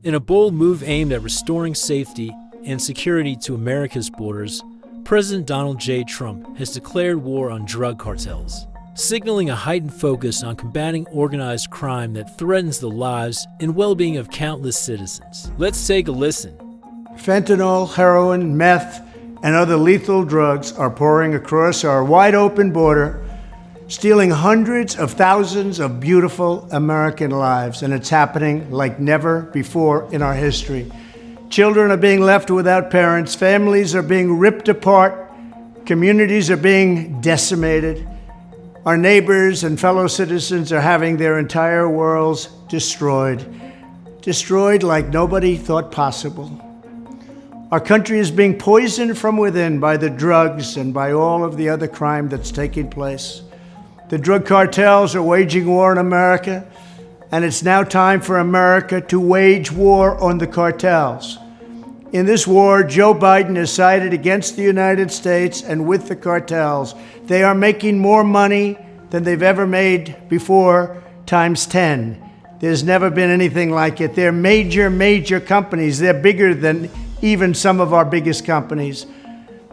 In a bold move aimed at restoring safety and security to America's borders, President Donald J. Trump has declared war on drug cartels, signaling a heightened focus on combating organized crime that threatens the lives and well-being of countless citizens. Let's take a listen. Fentanyl, heroin, meth, and other lethal drugs are pouring across our wide-open border, stealing hundreds of thousands of beautiful American lives, and it's happening like never before in our history. Children are being left without parents, families are being ripped apart, communities are being decimated. Our neighbors and fellow citizens are having their entire worlds destroyed like nobody thought possible. Our country is being poisoned from within by the drugs and by all of the other crime that's taking place. The drug cartels are waging war in America, and it's now time for America to wage war on the cartels. In this war, Joe Biden has sided against the United States and with the cartels. They are making more money than they've ever made before, times 10. There's never been anything like it. They're major companies. They're bigger than even some of our biggest companies.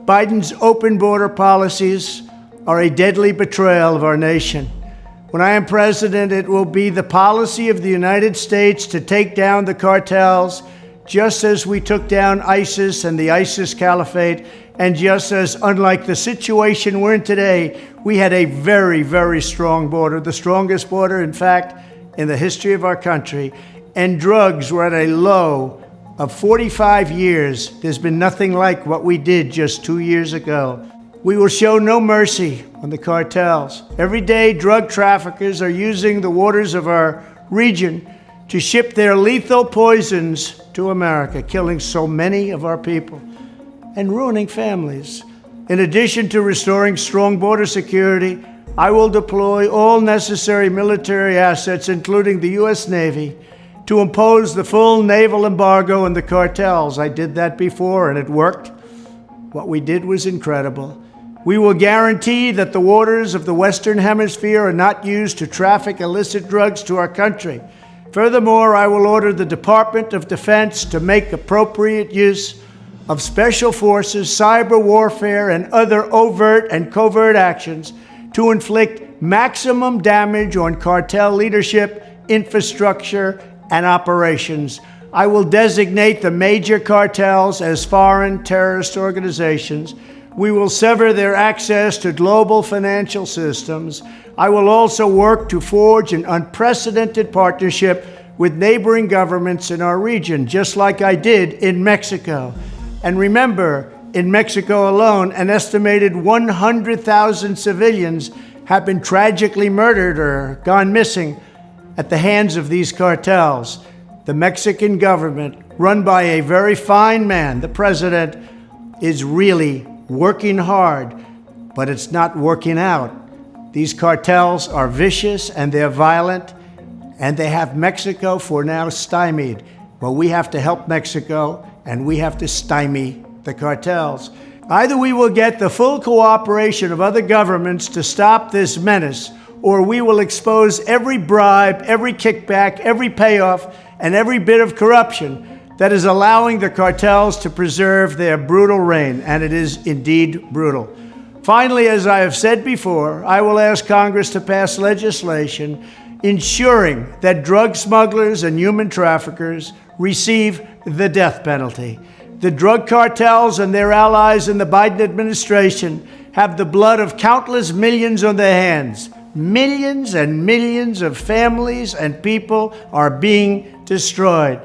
Biden's open border policies are a deadly betrayal of our nation. When I am president, it will be the policy of the United States to take down the cartels, just as we took down ISIS and the ISIS caliphate, and just as, unlike the situation we're in today, we had a very strong border, the strongest border, in fact, in the history of our country, and drugs were at a low of 45 years. There's been nothing like what we did just 2 years ago. We will show no mercy on the cartels. Every day, drug traffickers are using the waters of our region to ship their lethal poisons to America, killing so many of our people and ruining families. In addition to restoring strong border security, I will deploy all necessary military assets, including the U.S. Navy, to impose the full naval embargo on the cartels. I did that before, and it worked. What we did was incredible. We will guarantee that the waters of the Western Hemisphere are not used to traffic illicit drugs to our country. Furthermore, I will order the Department of Defense to make appropriate use of special forces, cyber warfare, and other overt and covert actions to inflict maximum damage on cartel leadership, infrastructure, and operations. I will designate the major cartels as foreign terrorist organizations. We will sever their access to global financial systems. I will also work to forge an unprecedented partnership with neighboring governments in our region, just like I did in Mexico. And remember, in Mexico alone, an estimated 100,000 civilians have been tragically murdered or gone missing at the hands of these cartels. The Mexican government, run by a very fine man, the president, is really working hard, but it's not working out. These cartels are vicious and they're violent, and they have Mexico for now stymied. Well, we have to help Mexico, and we have to stymie the cartels. Either we will get the full cooperation of other governments to stop this menace, or we will expose every bribe, every kickback, every payoff, and every bit of corruption that is allowing the cartels to preserve their brutal reign, and it is indeed brutal. Finally, as I have said before, I will ask Congress to pass legislation ensuring that drug smugglers and human traffickers receive the death penalty. The drug cartels and their allies in the Biden administration have the blood of countless millions on their hands. Millions and millions of families and people are being destroyed.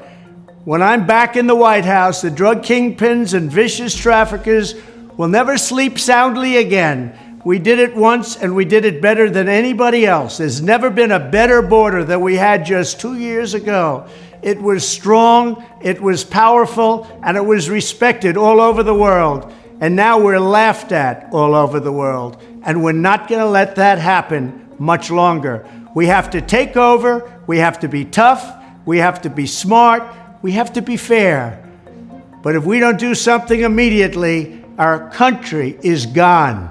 When I'm back in the White House, the drug kingpins and vicious traffickers will never sleep soundly again. We did it once, and we did it better than anybody else. There's never been a better border than we had just 2 years ago. It was strong, it was powerful, and it was respected all over the world. And now we're laughed at all over the world. And we're not going to let that happen much longer. We have to take over, we have to be tough, we have to be smart, we have to be fair. But if we don't do something immediately, our country is gone.